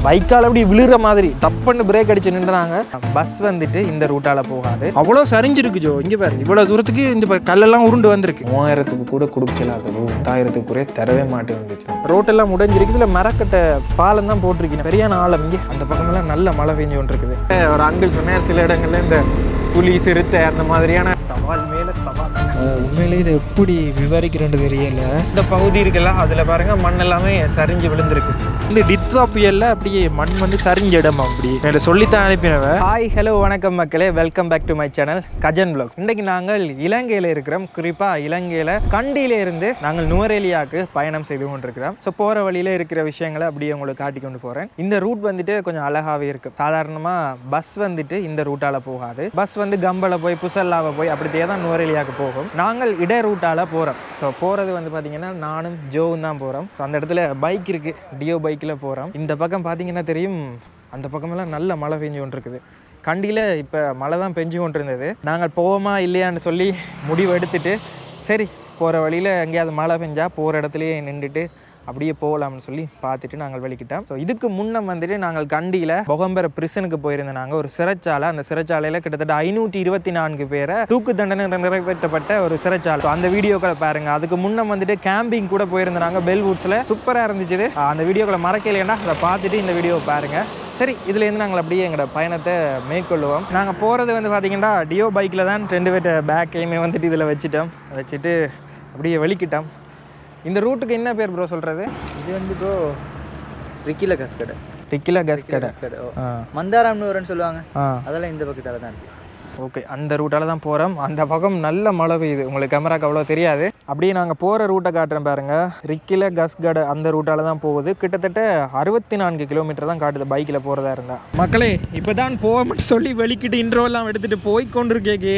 பைக்கால் அப்படி விழுற மாதிரி டப்புன்னு பிரேக் அடிச்சு நின்றாங்க. பஸ் வந்துட்டு இந்த ரூட்டால போகாது. அவ்வளோ சரிஞ்சிருக்கு ஜோ. இங்கே பாரு, இவ்வளோ தூரத்துக்கு இந்த கல்லெல்லாம் உருண்டு வந்திருக்கு. 3000க்கு கூட கொடுக்கலாத 10,000க்கு கூட தரவே மாட்டேன் வந்துச்சு. ரோட்டெல்லாம் முடிஞ்சிருக்கு. இதில் மரக்கட்டை பாலம் தான் போட்டிருக்கீங்க. பெரியான ஆழம். இங்கே அந்த பக்கமெல்லாம் நல்ல மழை பெஞ்சு கொண்டு இருக்குது. ஒரு அங்கிள் சொன்னார், சில இடங்கள்ல இந்த புலி சிறுத்தை அந்த மாதிரியான சவால் மேல சவால். உண்மையிலே இதை எப்படி விவரிக்கிறேன்னு தெரியல. இந்த பகுதி இருக்குல்ல, அதுல பாருங்க மண் எல்லாமே சரிஞ்சு விழுந்திருக்கு. இந்த டித்வா புயல்ல அப்படியே மண் வந்து சரிஞ்ச இடம். அப்படி என்னை சொல்லித்தான் அனுப்பினவ. ஹாய் ஹலோ வணக்கம் மக்களே, welcome back to my channel Gajan vlogs. இன்றைக்கு நாங்கள் இலங்கையில் இருக்கிறோம். குறிப்பா இலங்கையில கண்டியில இருந்து நாங்கள் நுவரெலியாவுக்கு பயணம் செய்து கொண்டிருக்கிறோம். ஸோ போற வழியில இருக்கிற விஷயங்களை அப்படியே உங்களுக்கு காட்டி கொண்டு போறேன். இந்த ரூட் வந்துட்டு கொஞ்சம் அழகாவே இருக்கு. சாதாரணமா பஸ் வந்துட்டு இந்த ரூட்டால போகாது. பஸ் வந்து கம்பல போய் புசல்லாவை போய் அப்படியே தான் நுவரெலியாவுக்கு போகும். நாங்கள் இட ரூட்டால போறோம். ஸோ போறது வந்து பாத்தீங்கன்னா நானும் ஜோவும் தான் போறோம். ஸோ அந்த இடத்துல பைக் இருக்கு, டியோ பைக்ல போறோம். இந்த பக்கம் பாத்தீங்கன்னா தெரியும், அந்த பக்கமெல்லாம் நல்ல மழை பெஞ்சு கொண்டு இருக்குது. கண்டியில் இப்போ மழை தான் பெஞ்சு கொண்டு இருந்தது. நாங்கள் போவோமா இல்லையான்னு சொல்லி முடிவு எடுத்துட்டு, சரி போகிற வழியில் எங்கேயாவது மழை பெஞ்சா போகிற இடத்துலையே நின்றுட்டு அப்படியே போகலாம்னு சொல்லி பார்த்துட்டு நாங்கள் வெளிக்கிட்டோம். ஸோ இதுக்கு முன்னே வந்துட்டு நாங்கள் கண்டியில் பொகம்பர பிரிசனுக்கு போயிருந்தோம். நாங்கள் ஒரு சிறைச்சாலை. அந்த சிறைச்சாலையில் கிட்டத்தட்ட 524 பேரை தூக்கு தண்டனை நிறைவேற்றப்பட்ட ஒரு சிறைச்சாலை. ஸோ அந்த வீடியோக்களை பாருங்கள். அதுக்கு முன்னே வந்துட்டு கேம்பிங் கூட போயிருந்தாங்க பெல்வூட்ஸில். சூப்பராக இருந்துச்சு. அந்த வீடியோக்களை மறக்கலைன்னா அதை பார்த்துட்டு இந்த வீடியோவை பாருங்கள். சரி, இதுலேருந்து நாங்கள் அப்படியே எங்களோட பயணத்தை மேற்கொள்ளுவோம். நாங்கள் போகிறது வந்து பார்த்தீங்கன்னா டியோ பைக்கில் தான் 2 பேர்ட்ட பேக்கையுமே வந்துட்டு இதில் வச்சுட்டு அப்படியே வெளிக்கிட்டோம். இந்த ரூட்டுக்கு என்ன பேர் ப்ரோ சொல்கிறது? இது வந்து ப்ரோ ரிக்கில கஸ்கடை. மந்தாராம்னு சொல்லுவாங்க. அதெல்லாம் இந்த பக்கத்தால் தான் இருக்குது. ஓகே, அந்த ரூட்டால் தான் போகிறோம். அந்த பக்கம் நல்ல மழை பெய்யுது. உங்களுக்கு கேமராக்கு அவ்வளோ தெரியாது. அப்படியே நாங்கள் போகிற ரூட்டை காட்டுறேன் பாருங்கள். ரிக்கில கஸ்கடை அந்த ரூட்டால் தான் போகுது. கிட்டத்தட்ட 64 கிலோமீட்டர் தான் காட்டுது பைக்கில் போகிறதா இருந்தால். மக்களே, இப்போ தான் போவோம்னு சொல்லி வெளிக்கிட்டு இன்ட்ரோவெல்லாம் எடுத்துகிட்டு போய் கொண்டிருக்கே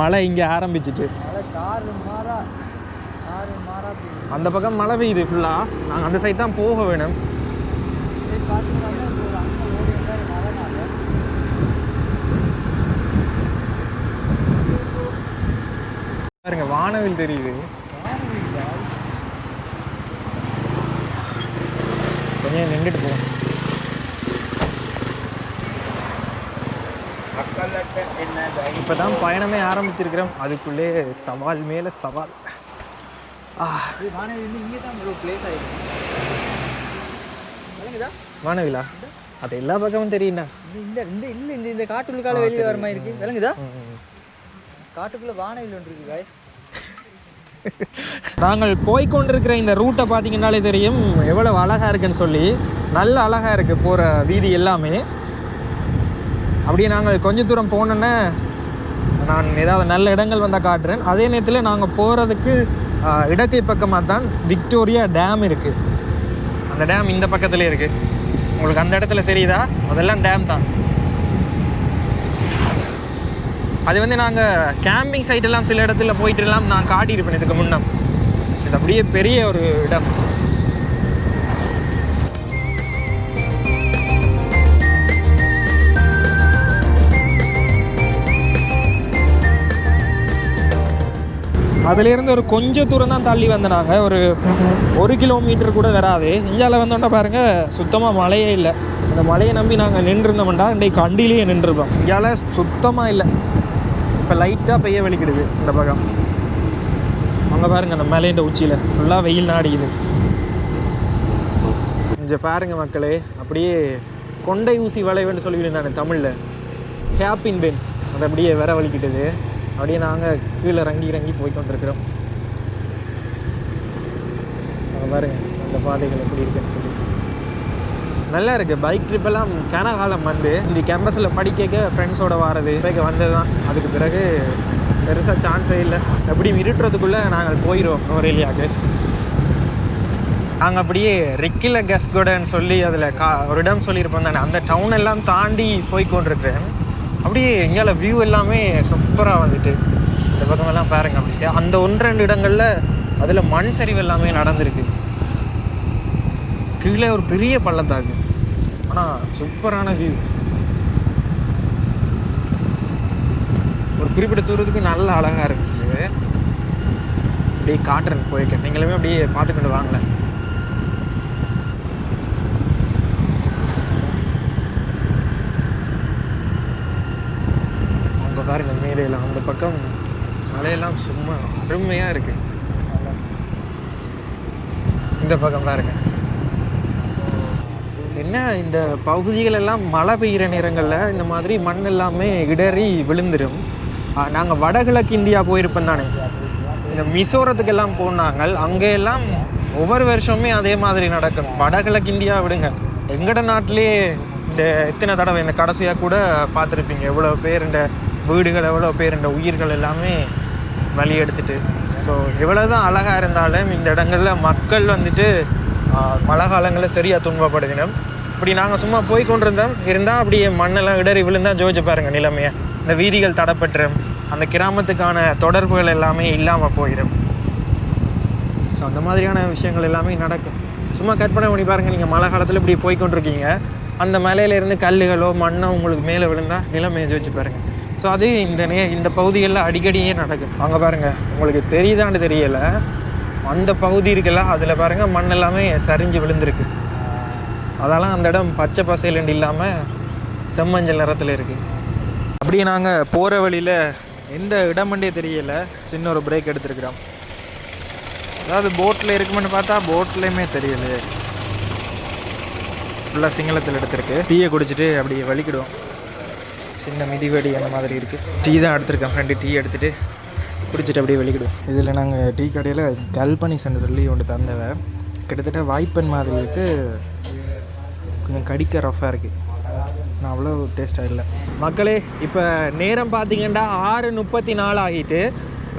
மழை இங்கே ஆரம்பிச்சிட்டு. அந்த பக்கம் மழை பெய்யுது ஃபுல்லாக. நாங்கள் அந்த சைட் தான் போக வேணும். பாருங்க, வானவில் தெரியுது. கொஞ்சம் நின்றுட்டு போவோம். இப்போ தான் பயணமே ஆரம்பிச்சிருக்கிறோம். அதுக்குள்ளே சவால் மேலே சவால். வானவிலா அது எல்லா பக்கமும் தெரியுண்ணா. இந்த காட்டுக்குள்ள வெளியே வர மாதிரி இருக்கு. விளங்குதா? காட்டுக்குள்ள வானவில் ஒன்று இருக்கு காய்ஸ். நாங்கள் போய்கொண்டிருக்கிற இந்த ரூட்டை பார்த்தீங்கன்னாலே தெரியும் எவ்வளவு அழகாக இருக்குன்னு சொல்லி. நல்ல அழகாக இருக்குது போகிற வீதி எல்லாமே. அப்படியே நாங்கள் கொஞ்சம் தூரம் போனோன்னே நான் ஏதாவது நல்ல இடங்கள் வந்தால் காட்டுறேன். அதே நேரத்தில் நாங்கள் போகிறதுக்கு இடக்கை பக்கமாக தான் விக்டோரியா டேம் இருக்குது. அந்த டேம் இந்த பக்கத்துலேயே இருக்குது. உங்களுக்கு அந்த இடத்துல தெரியுதா? அதெல்லாம் டேம் தான். அது வந்து நாங்கள் கேம்பிங் சைட்டெல்லாம் சில இடத்துல போயிட்டுலாம் நான் காட்டியிருப்பேன் இதுக்கு முன்னே. இது அப்படியே பெரிய ஒரு இடம். அதுலேருந்து ஒரு கொஞ்சம் தூரம் தான் தள்ளி வந்த நாங்கள். ஒரு 1 கிலோமீட்டர் கூட வராது. இந்தியாவில் வந்தோன்னா பாருங்கள், சுத்தமாக மழையே இல்லை. அந்த மழையை நம்பி நாங்கள் நின்றுருந்தோம்டா இன்றைக்கு கண்டிலேயே நின்றுருப்போம். இந்தியாவில் சுத்தமாக இல்லை. இப்போ லைட்டாக பெய்ய வெளிக்கிடுது இந்த பக்கம். அங்கே பாருங்கள், அந்த மலையின் உச்சியில் ஃபுல்லாக வெயில் நாடிக்குது. இங்கே பாருங்கள் மக்களே, அப்படியே கொண்டை ஊசி வளைவுன்னு சொல்லியிருந்தானே தமிழில், ஹேப்பின் பென்ஸ், அது அப்படியே வர வலிக்கிட்டது. அப்படியே நாங்கள் கீழே இறங்கி போய்கொண்டிருக்கிறோம். அங்கே பாருங்கள் அந்த பாதைகள் எப்படி இருக்குன்னு சொல்லி. நல்லா இருக்குது. பைக் ட்ரிப்பெல்லாம் கேனகாலம் வந்து இந்த கேம்பஸில் படிக்க ஃப்ரெண்ட்ஸோடு வாரது வந்தது தான். அதுக்கு பிறகு பெருசாக சான்ஸே இல்லை. எப்படி இருட்டுறதுக்குள்ளே நாங்கள் போயிடுவோம் நுவரெலியாவுக்கு. நாங்கள் அப்படியே ரிக்கில கஸ்கடைன்னு சொல்லி அதில் ஒரு இடம் சொல்லியிருப்போம் தானே, அந்த டவுன் எல்லாம் தாண்டி போய்கொண்டிருக்கிறேன். அப்படியே எங்கேயால வியூ எல்லாமே சூப்பராக வந்துட்டு இந்த பக்கமெல்லாம் பாருங்க. அப்படியே அந்த 1-2 இடங்களில் அதில் மண் சரிவு எல்லாமே நடந்திருக்கு. கீழே ஒரு பெரிய பள்ளத்தாக்கு, ஆனால் சூப்பரான வியூ. ஒரு குறிப்பிட்ட தூரத்துக்கு நல்ல அழகாக இருந்துச்சு. அப்படியே காட்டுறேன் போயிருக்கேன். நீங்களுமே அப்படியே பார்த்துக்கிட்டு வாங்கல. பாருங்க மேலையெல்லாம் அந்த பக்கம் மலையெல்லாம் சும்மா அருமையாக இருக்கு. இந்த பக்கம் பாருங்க என்ன இந்த பகுதிகள் எல்லாம் மழை பெய்கிற நேரங்களில் இந்த மாதிரி மண் எல்லாமே இடறி விழுந்துடும். நாங்கள் வடகிழக்கு இந்தியா போயிருப்போம் தானே, இந்த மிசோரத்துக்கெல்லாம் போனாங்க. அங்கெல்லாம் ஒவ்வொரு வருஷமே அதே மாதிரி நடக்கும். வடகிழக்கு இந்தியா விடுங்க, எங்கட நாட்டிலே இந்த எத்தனை தடவை இந்த கடைசியாக கூட பார்த்துருப்பீங்க எவ்வளோ பேர் இந்த வீடுகள், எவ்வளோ பேர் இந்த உயிர்கள் எல்லாமே வழி எடுத்துட்டு. ஸோ எவ்வளோ தான் அழகாக இருந்தாலும் இந்த இடங்களில் மக்கள் வந்துட்டு மழை காலங்களில் சரியாக துன்பப்படுத்தினோம். இப்படி நாங்கள் சும்மா போய் கொண்டிருந்தோம் இருந்தால் அப்படியே மண்ணெல்லாம் இடறி விழுந்தால் ஜோதிச்சு பாருங்கள் நிலைமையை. இந்த வீதிகள் தடப்பட்டுரும், அந்த கிராமத்துக்கான தொடர்புகள் எல்லாமே இல்லாமல் போயிடும். ஸோ அந்த மாதிரியான விஷயங்கள் எல்லாமே நடக்கும். சும்மா கற்பனை பண்ணி பாருங்கள், நீங்கள் மழை காலத்தில் இப்படி போய்கொண்டிருக்கீங்க, அந்த மலையிலேருந்து கல்லுகளோ மண்ணோ உங்களுக்கு மேலே விழுந்தால் நிலைமையை ஜோதிச்சு பாருங்கள். ஸோ அது இந்த பகுதிகளில் அடிக்கடியே நடக்கும். அங்கே பாருங்கள், உங்களுக்கு தெரியுதான்னு தெரியலை, அந்த பகுதி இருக்குல்ல அதில் பாருங்கள் மண் எல்லாமே சரிஞ்சு விழுந்திருக்கு. அதெல்லாம் அந்த இடம் பச்சை பசையிலண்டு இல்லாமல் செம்மஞ்சள் நிறத்தில் இருக்குது. அப்படியே நாங்கள் போகிற வழியில் எந்த இடமண்டே தெரியலை, சின்ன ஒரு பிரேக் எடுத்துருக்குறோம். அதாவது போட்டில் இருக்குமென்னு பார்த்தா போட்லேயுமே தெரியலை, ஃபுல்லாக சிங்களத்தில் எடுத்துருக்கு. டீயை குடிச்சிட்டு அப்படியே வலிக்கிடுவோம். சின்ன மிதிவடி அந்த மாதிரி இருக்குது. டீ தான் எடுத்துருக்கேன், ஃப்ரெண்டு டீ எடுத்துகிட்டு குடிச்சிட்டு அப்படியே வெளிக்கிடுவோம். இதில் நாங்கள் டீ கடையில் கல்பனிஸ்ன்னு சொல்லி ஒன்று தந்தவன், கிட்டத்தட்ட வாய்ப்பன் மாதிரி இருக்குது, கொஞ்சம் கடிக்க ரஃபாக இருக்குது, நான் அவ்வளோ டேஸ்ட்டாக இல்லை. மக்களே இப்போ நேரம் பார்த்தீங்கன்னா 6:34 ஆகிட்டு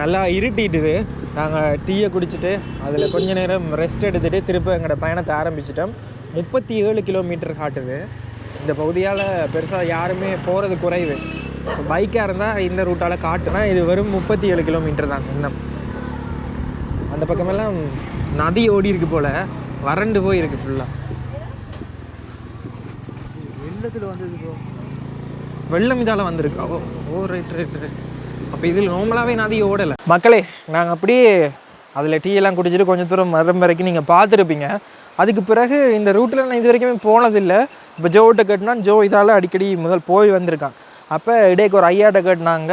நல்லா இருட்டிட்டுது. நாங்கள் டீயை குடிச்சிட்டு அதில் கொஞ்ச நேரம் ரெஸ்ட் எடுத்துகிட்டு திரும்ப எங்களோட பயணத்தை ஆரம்பிச்சிட்டோம். 37 கிலோமீட்டர் காட்டுது. இந்த பகுதியால் பெருசாக யாருமே போகிறது குறைவு. ஸோ பைக்காக இருந்தால் இந்த ரூட்டால் காட்டுனா இது வெறும் 37 கிலோமீட்டர் தான். இன்னும் அந்த பக்கமெல்லாம் நதி ஓடி இருக்கு போல், வறண்டு போய் இருக்குது ஃபுல்லாக. வெள்ளத்தில் வந்தது, வெள்ளம் இதால் வந்திருக்கா? ஓ ரைட் ரைட் ரைட். அப்போ இதில் நார்மலாகவே நதி ஓடலை. மக்களே நாங்கள் அப்படியே அதில் டீ எல்லாம் குடிச்சிட்டு கொஞ்சம் தூரம் மரம் வரைக்கும் நீங்கள் பார்த்துருப்பீங்க. அதுக்கு பிறகு இந்த ரூட்டில் நான் இது வரைக்குமே போனதில்லை. இப்போ ஜோகிட்ட கேட்டினா ஜோ இதால் அடிக்கடி முதல் போய் வந்திருக்கான். அப்போ இடையே ஒரு ஐயாட்ட கேட்டினாங்க,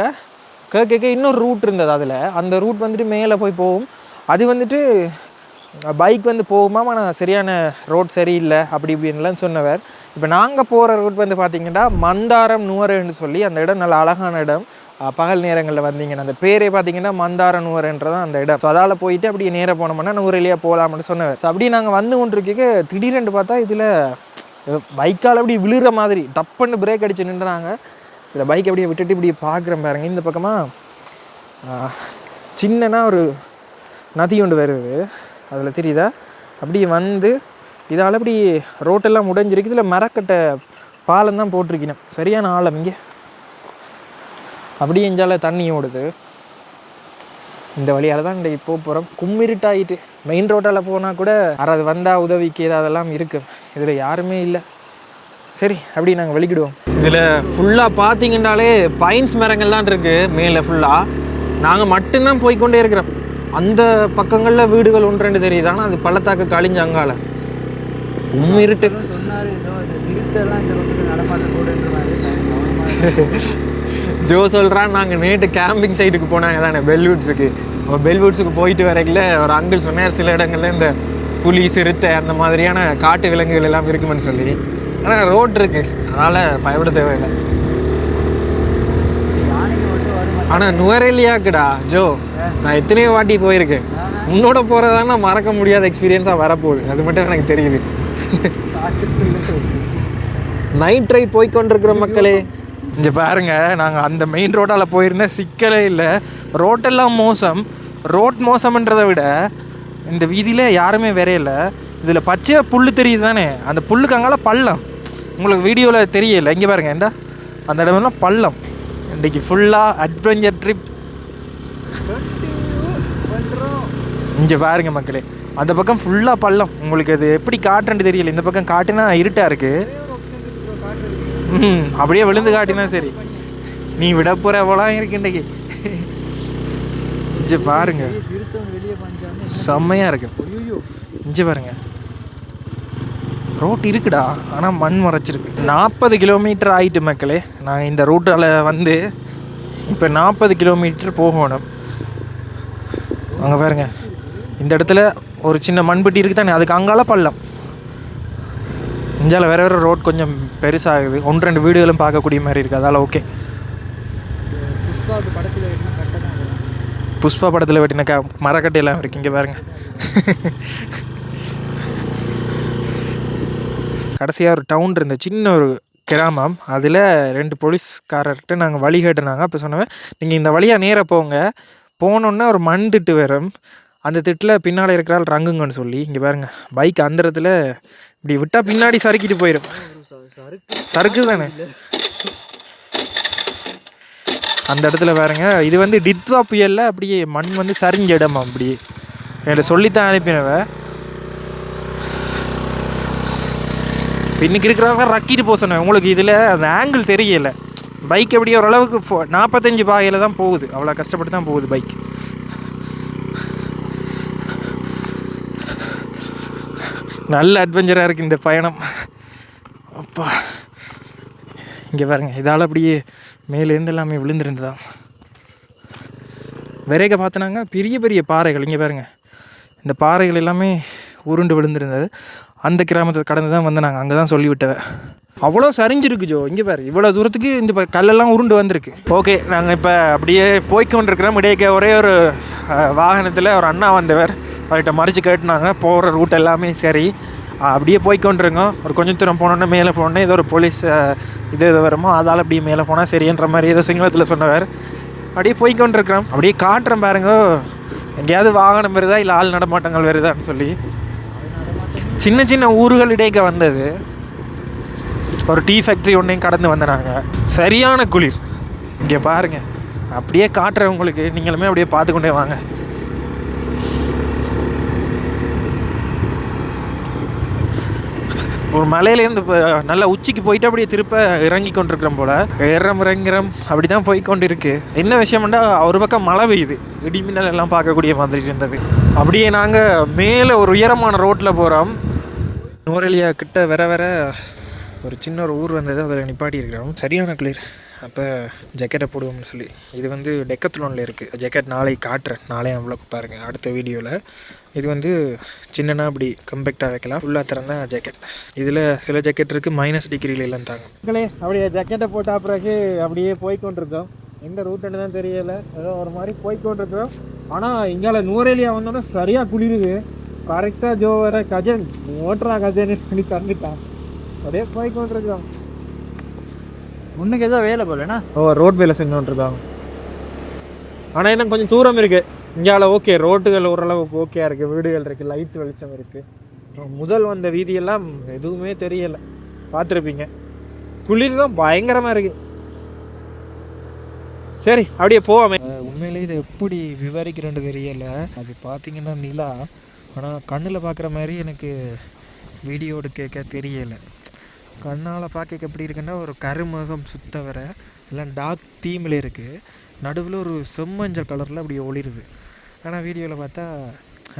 கேட்க இன்னொரு ரூட் இருந்தது அதில். அந்த ரூட் வந்துட்டு மேலே போய் போகும், அது வந்துட்டு பைக் வந்து போகுமா, ஆனால் சரியான ரோட் சரியில்லை அப்படி இப்படின்லாம் சொன்னவர். இப்போ நாங்கள் போகிற ரூட் வந்து பார்த்திங்கன்னா மந்தாரம் நுவரன்னு சொல்லி அந்த இடம் நல்ல அழகான இடம். பகல் நேரங்களில் வந்தீங்கன்னா அந்த பேரே பார்த்தீங்கன்னா மந்தார நுவரன்றதான் அந்த இடம். ஸோ அதால் போயிட்டு அப்படியே நேராக போனோம்னா நுவரையிலேயே போகலாம்னு சொன்னவர். ஸோ அப்படியே நாங்கள் வந்து கொண்டிருக்க திடீரென்று பார்த்தா இதில் பைக்கால் அப்படி விழுகிற மாதிரி டப்புன்னு பிரேக் அடித்து நின்றுறாங்க. இதில் பைக் அப்படியே விட்டுட்டு இப்படி பார்க்குறேன் பாருங்க. இந்த பக்கமாக சின்னனா ஒரு நதி ஒன்று வருது, அதில் தெரியுதா? அப்படியே வந்து இதால் அப்படி ரோட்டெல்லாம் முடிஞ்சிருக்கு. இதில் மரக்கட்டை பாலம் தான் போட்டிருக்கணும், சரியான ஆழம். இங்கே அப்படியே எஞ்சால தண்ணி ஓடுது. இந்த வழியால் தான் இந்த இப்போ போகிறோம். கும்மிருட்டாயிட்டு மெயின் ரோட்டால் போனால் கூட யாராவது வந்தால் உதவிக்கு அதெல்லாம் இருக்குது. இதில் யாருமே இல்லை. சரி அப்படி நாங்கள் வெளிக்கிடுவோம். இதில் ஃபுல்லாக பார்த்தீங்கன்னாலே பைன்ஸ் மரங்கள் தான் இருக்குது மேலே ஃபுல்லாக. நாங்கள் மட்டும்தான் போய்கொண்டே இருக்கிறோம். அந்த பக்கங்களில் வீடுகள் ஒன்று ரெண்டு தெரியுது, ஆனால் அது பள்ளத்தாக்கு கழிஞ்ச அங்கால கும்மிருட்டு. சொன்னார் சிறுத்தைலாம் இந்த பக்கத்தில் நடமாட்டம் போடுன்ற மாதிரி ஜோ சொல்கிறான். நாங்கள் நேற்று கேம்பிங் சைட்டுக்கு போனாங்க தானே, பெல்வுட்ஸுக்கு. பெல்வுட்ஸுக்கு போயிட்டு வரைக்குள்ள ஒரு அங்கிள் சொன்னார் சில இடங்களில் இந்த புலி சிறுத்தை அந்த மாதிரியான காட்டு விலங்குகள் எல்லாம் இருக்குமென்னு சொல்லி. ஆனால் ரோட் இருக்குது, அதனால் பயப்பட தேவையில்லை. ஆனால் நுவரெலியாக்குடா ஜோ, நான் எத்தனையோ வாட்டி போயிருக்கேன். உன்னோட போகிறதானா மறக்க முடியாத எக்ஸ்பீரியன்ஸாக வரப்போகுது, அது மட்டும் எனக்கு தெரியுது. நைட் ரைட் போய்கொண்டிருக்கிற மக்களே இங்கே பாருங்கள். நாங்கள் அந்த மெயின் ரோட்டால் போயிருந்தேன், சிக்கலே இல்லை. ரோட்டெல்லாம் மோசம். ரோட் மோசம்ன்றதை விட இந்த வீதியில் யாருமே வரையில. இதில் பச்சை புல் தெரியுது தானே, அந்த புல்லுக்கு அங்கால பள்ளம். உங்களுக்கு வீடியோவில் தெரியலை, இங்கே பாருங்கள். இந்த அந்த இடமெல்லாம் பள்ளம். இன்றைக்கி ஃபுல்லாக அட்வென்ச்சர் ட்ரிப். இங்கே பாருங்கள் மக்களே, அந்த பக்கம் ஃபுல்லாக பள்ளம். உங்களுக்கு அது எப்படி காட்டுறேன்னு தெரியல. இந்த பக்கம் காட்டுனா இருட்டாக இருக்குது. அப்படியே விழுந்து காட்டினா சரி. நீ விட போகிற போலாம் இருக்கு இன்றைக்கி. இங்கே பாருங்க, செம்மையாக இருக்கு. இங்கே பாருங்க, ரோட் இருக்குடா, ஆனால் மண் மறைச்சிருக்கு. 40 கிலோமீட்டர் ஆகிட்டு மக்களே. நாங்கள் இந்த ரூட்டால் வந்து இப்போ 40 கிலோமீட்டர் போகணும். அங்கே பாருங்க, இந்த இடத்துல ஒரு சின்ன மண்பட்டி இருக்குது தானே, அதுக்கு அங்கால பள்ளம். இஞ்சால வேறு வேறு ரோட் கொஞ்சம் பெருசாகுது, 1-2 வீடுகளும் பார்க்கக்கூடிய மாதிரி இருக்குது. அதால் ஓகே. புஷ்பா படத்தில் வெட்டின மரக்கட்டையெல்லாம் இருக்குது இங்கே பாருங்க. கடைசியாக ஒரு டவுன் இருந்த சின்ன ஒரு கிராமம், அதில் 2 போலீஸ்காரர்கிட்ட நாங்கள் வழி கேட்டுனாங்க. அப்போ சொன்னவன், நீங்கள் இந்த வழியாக நேராக போங்க, போனோன்னா ஒரு மண் திட்டு வரும், அந்த திட்டில் பின்னால் இருக்கிறாள் ரங்குங்கன்னு சொல்லி. இங்கே பாருங்க, பைக் அந்த இடத்துல இப்படி விட்டால் பின்னாடி சறுக்கிட்டு போயிடும். சறுக்கு தானே அந்த இடத்துல பாருங்க. இது வந்து டித்வா புயலில் அப்படியே மண் வந்து சரிஞ்ச இடமா, அப்படியே என்கிட்ட சொல்லித்தான் அனுப்பினவ. இன்னைக்கு இருக்கிறவங்க ரக்கிட்டு போக சொன்னேன். உங்களுக்கு இதில் அந்த ஆங்கிள் தெரியலை. பைக் எப்படியே ஓரளவுக்கு 45 பாகையில் தான் போகுது, அவ்வளோ கஷ்டப்பட்டு தான் போகுது பைக். நல்ல அட்வென்ச்சராக இருக்குது இந்த பயணம். அப்பா இங்கே பாருங்க, இதால் அப்படியே மேலேருந்து எல்லாமே விழுந்துருந்துதான். விரைக பார்த்தினாங்க பெரிய பெரிய பாறைகள். இங்கே பாருங்க, இந்த பாறைகள் எல்லாமே உருண்டு விழுந்துருந்தது. அந்த கிராமத்தை கடந்து தான் வந்து நாங்கள் அங்கே தான் சொல்லிவிட்டவ. அவ்வளோ சரிஞ்சிருக்கு ஜோ. இங்கே பாரு, இவ்வளோ தூரத்துக்கு இந்த கல்லெல்லாம் உருண்டு வந்திருக்கு. ஓகே, நாங்கள் இப்போ அப்படியே போய்க்கொண்டிருக்கிறோம். இடையே ஒரே ஒரு வாகனத்தில் ஒரு அண்ணா வந்தவர், அவர்கிட்ட மறித்து கேட்டுனாங்க. போகிற ரூட் எல்லாமே சரி, அப்படியே போய்க்கொண்டிருங்க. ஒரு கொஞ்சம் தூரம் போனோன்னே மேலே போனோன்னே ஏதோ ஒரு போலீஸ் இது வருமோ, அதால் அப்படியே மேலே போனால் சரின்ற மாதிரி ஏதோ சிங்களத்தில் சொன்னவர். அப்படியே போய்க்கொண்டிருக்கிறோம். அப்படியே காட்டுறேன் பாருங்க, எங்கேயாவது வாகனம் வருதா இல்லை ஆள் நடமாட்டங்கள் வருதான்னு சொல்லி. சின்ன சின்ன ஊர்கள் இடையே வந்தது. ஒரு டீ ஃபேக்ட்ரி ஒன்றையும் கடந்து வந்தாங்க. சரியான குளிர். இங்கே பாருங்கள், அப்படியே காட்டுறேன் உங்களுக்கு, நீங்களுமே அப்படியே பார்த்து கொண்டே வாங்க. ஒரு மலையிலேருந்து நல்லா உச்சிக்கு போயிட்டு அப்படியே திருப்ப இறங்கி கொண்டிருக்கிறோம் போல். இறங்குறோம் அப்படி தான் போய்கொண்டு இருக்கு. என்ன விஷயம்னா, ஒரு பக்கம் மழை பெய்யுது, இடி மின்னல் எல்லாம் பார்க்கக்கூடிய மாதிரி இருந்தது. அப்படியே நாங்கள் மேலே ஒரு உயரமான ரோட்டில் போகிறோம். நுவரெலியா கிட்ட வர ஒரு சின்ன ஒரு ஊர் வந்தது, அதில் நிப்பாட்டி இருக்கிறோம். சரியான கிளியர். அப்போ ஜக்கெட்டை போடுவோம்னு சொல்லி. இது வந்து டெக்கத்லோனில் இருக்குது. ஜக்கெட் நாளைக்கு காட்டுறேன், நாளே அவ்வளோ பாருங்கள் அடுத்த வீடியோவில். இது வந்து சின்னனா அப்படி கம்பேக்டாக வைக்கலாம். ஃபுல்லாக திறந்தா ஜக்கெட். இதில் சில ஜக்கெட் இருக்குது -டிகிரியில் எல்லாம் தாங்க. அப்படியே ஜக்கெட்டை போட்ட பிறகு அப்படியே போய்கொண்டிருக்கோம். எந்த ரூட்டுன்னு தான் தெரியலை, ஏதோ ஒரு மாதிரி போய்கொண்டிருக்கோம். ஆனால் இங்கே நுவரெலியா வந்தோன்னா சரியாக குளிருது. கரெக்டாக ஜோ வர கஜன் ஓட்டுறா கஜன் பண்ணி தந்துட்டான். அப்படியே போய்கொண்டிருக்கோம். முன்னுக்கு ஏதோ வேலை போலண்ணா. ரோட் வேலை செஞ்சுருக்காங்க. ஆனால் இன்னும் கொஞ்சம் தூரம் இருக்குது. இங்கால ஓகே, ரோட்டுகள் ஓரளவுக்கு ஓகேயா இருக்குது, வீடுகள் இருக்குது, லைட் வெளிச்சம் இருக்குது. முதல் வந்த வீதியெல்லாம் எதுவுமே தெரியலை, பார்த்துருப்பீங்க. குளிர் தான் பயங்கரமாக இருக்குது. சரி, அப்படியே போவோமே. உண்மையிலே இதை எப்படி விவரிக்கிறேன்னு தெரியலை. அது பார்த்தீங்கன்னா நிலா, ஆனால் கண்ணில் பார்க்குற மாதிரி எனக்கு வீடியோடு கேட்க தெரியலை. கண்ணால் பார்க்க எப்படி இருக்குன்னா, ஒரு கருமுகம் சுத்த வர எல்லாம் டார்க் தீமில் இருக்குது, நடுவில் ஒரு செம்மஞ்சள் கலரில் அப்படி ஒளிருது. ஆனால் வீடியோவில் பார்த்தா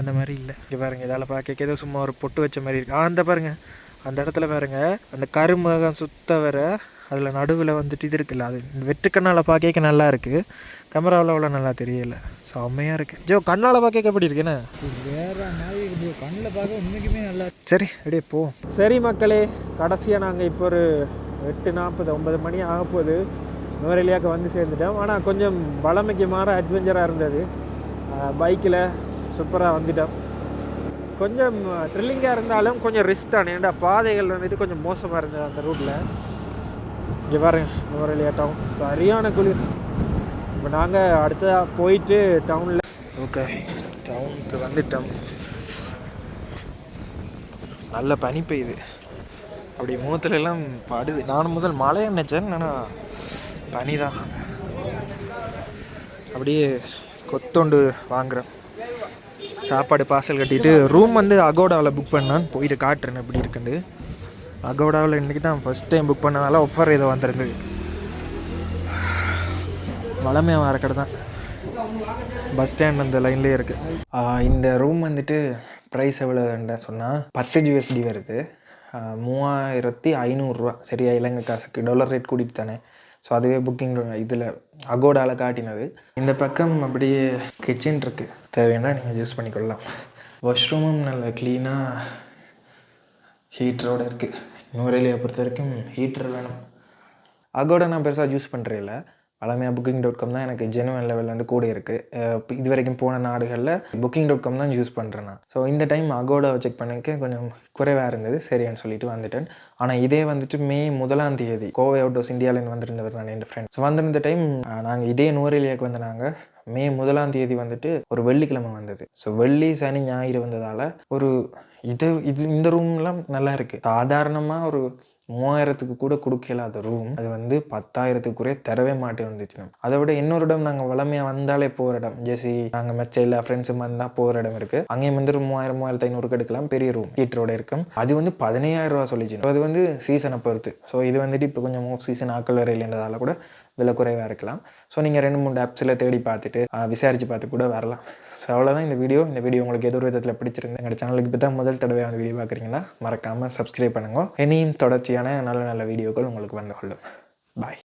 அந்த மாதிரி இல்லை. இங்கே பாருங்கள், இதால் பார்க்க ஏதோ சும்மா ஒரு பொட்டு வச்ச மாதிரி இருக்குது. அந்த பாருங்கள், அந்த இடத்துல பாருங்கள், அந்த கருமுகம் சுத்த வர அதில் நடுவில் வந்துட்டு இது இருக்குல்ல, அது வெற்று கண்ணால் பார்க்க நல்லா இருக்குது. கேமராவில் அவ்வளோ நல்லா தெரியல, செம்மையாக இருக்குது. ஜோ கண்ணால் பார்க்க எப்படி இருக்குண்ணே? வேறு மாதிரி கண்ணில் பார்க்க உண்மைக்குமே நல்லா. சரி, அப்படியே போ. சரி மக்களே, கடைசியாக நாங்கள் இப்போ ஒரு 8:40 9 மணி ஆக போகுது. நுவரெலியாவுக்கு வந்து சேர்ந்துட்டோம். ஆனால் கொஞ்சம் வளமைக்கு மாற அட்வென்ச்சராக இருந்தது. பைக்கில் சூப்பராக வந்துட்டோம். கொஞ்சம் த்ரில்லிங்காக இருந்தாலும் கொஞ்சம் ரிஸ்க் தானே, ஏன்டா பாதைகள் வந்துட்டு கொஞ்சம் மோசமாக இருந்தது அந்த ரூட்டில். இங்கே பாருங்க, நுவரெலியா டவுன் சரியான குளிர். இப்போ நாங்கள் அடுத்ததாக போயிட்டு டவுனில் ஓகே டவுனுக்கு வந்துட்டோம். நல்ல பனி பெய்யுது, அப்படி முகத்துல எல்லாம் படுது. நான் முதல் மழை நினச்சேன், ஆனால் பனி தான். அப்படியே கொத்தொண்டு வாங்குகிறேன். சாப்பாடு பார்சல் கட்டிட்டு ரூம் வந்து அகோடாவில் புக் பண்ணான்னு போயிட்டு காட்டுறேன் எப்படி இருக்குன்னு. அகோடாவில் இன்றைக்கி தான் ஃபஸ்ட் டைம் புக் பண்ணதால ஆஃபர் ஏதோ வந்துருந்தது. வளமையாக வர கடை தான், பஸ் ஸ்டாண்ட் அந்த லைன்லேயே இருக்குது. இந்த ரூம் வந்துட்டு ப்ரைஸ் எவ்வளோன்னு சொன்னால் $10 வருது, 3500 ரூபா. சரியா இலங்கை காசுக்கு, டாலர் ரேட் கூட்டிகிட்டு தானே ஸோ அதுவே புக்கிங் இதில் அகோடாவில் காட்டினது. இந்த பக்கம் அப்படியே கிச்சன் இருக்குது, தேவைன்னா நீங்கள் யூஸ் பண்ணிக்கொள்ளலாம். வாஷ்ரூமும் நல்ல க்ளீனாக ஹீட்டரோடு இருக்குது. நூரேலியை பொறுத்த வரைக்கும் ஹீட்டர் வேணும். அகோடா நான் பெருசாக யூஸ் பண்ணுறதில்ல. பழமையாக Booking.com தான் எனக்கு ஜெனுவன் லெவல் வந்து கூட இருக்குது. இது வரைக்கும் போன நாடுகளில் Booking.com தான் யூஸ் பண்ணுறேன் நான். ஸோ இந்த டைம் அகோடாவை செக் பண்ணிக்க கொஞ்சம் குறைவாக இருந்தது, சரின்னு சொல்லிட்டு வந்துட்டேன். ஆனால் இதே வந்துட்டு மே 1 கோவை அவுட் ஹவுஸ் இந்தியாவிலேருந்து வந்திருந்தவர் நான், என் ஃப்ரெண்ட்ஸ் வந்திருந்த டைம் நாங்கள் இதே நூரேலியாவுக்கு வந்து நாங்கள் மே 1 வந்துட்டு ஒரு வெள்ளிக்கிழமை வந்தது. ஸோ வெள்ளி சனி ஞாயிறு வந்ததால் ஒரு இந்த ரூம்லாம் நல்லா இருக்குது. சாதாரணமாக ஒரு 3000க்கு கூட கொடுக்கலாத ரூம் அது வந்து 10,000க்கு தரவே மாட்டேன் வந்துச்சு. அதை விட இன்னொரு இடம் நாங்கள் வளமையாக வந்தாலே போகிற இடம், ஜெசி நாங்கள் மெச்ச எல்லா ஃப்ரெண்ட்ஸும் வந்தால் போகிற இடம் இருக்குது. அங்கேயும் வந்து 3000-3500 எடுக்கலாம், பெரிய ரூம் ஹீட்டரோட இருக்கும். அது வந்து 15,000 ரூபா சொல்லிச்சு. அது வந்து சீசனை பொறுத்து. ஸோ இது வந்துட்டு இப்போ கொஞ்சம் ஆஃப் சீசன் ஆக்கள் இல்லைன்றதால கூட விலை குறைவாக இருக்கலாம். ஸோ நீங்கள் 2-3 ஆப்ஸில் தேடி பார்த்துட்டு விசாரித்து பார்த்து கூட வரலாம். ஸோ அவ்வளோதான் இந்த வீடியோ உங்களுக்கு ஏதோ ஒரு விதத்தில் பிடிச்சிருந்து எங்கள் சேனலுக்கு இப்போ தான் முதல் தடவை அந்த வீடியோ பார்க்குறீங்கன்னா மறக்காமல் சப்ஸ்கிரைப் பண்ணுங்க. இனியும் தொடர்ச்சியான நல்ல நல்ல வீடியோக்கள் உங்களுக்கு வந்து கொள்ளும். பாய்.